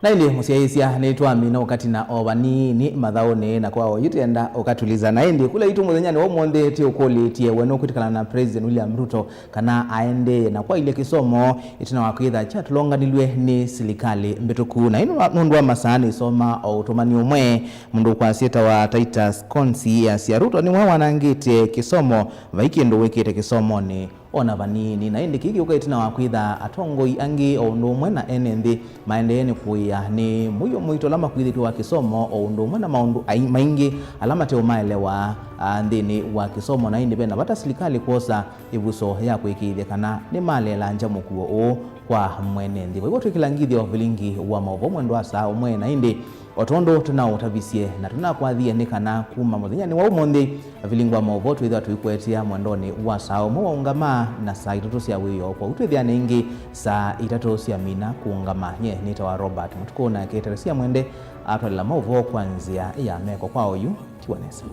[SPEAKER 2] na ili musiaisia nitwamina wakati na obanini mathaoni na kwao yutenda okatuliza na indi kule itu muthenyani wa mwonde ti ukoliti weno kutikana na President William Ruto kana aende na kwa ile kisomo itina wakwitha cha tulonganilwe ni serikali mbetuku na ino nundu wa masani soma automani umwe mundu kwa sita wa Titus Konsi ya sia Ruto ni wanangite kisomo vaikindo wekite kisomo ni ona vanini na indi kiki ukaitina wakwitha atongoi angi oundu umwe na enenthi maendeeni kuia ni muyo mwito lama kwithitu wa kisomo oundu umwe na maundu maingi alama teo maelewa nthini wa kisomo na indi bena bata serikali kuosa ivuso ya kuikithia kana ni malela njamukuo o kwa mwene nthi hivyo tukilangithio vilingi wa maovo mwendo wa saa umwe na indi otondo tunautavisie na tunakwathia ni kana kuma muthenyani wa umonthi vilingwa maovo twithwa tuikwetia mwendoni wa saa umwe wa ungama na saa 3 cia wiyo kwa utwithia ningi saa 3 cia mina kuungama nye nita wa Robert Mutuko na keteresia mwende atwalila maovo kwanzia ya meko kwa oyu Tiwanesa.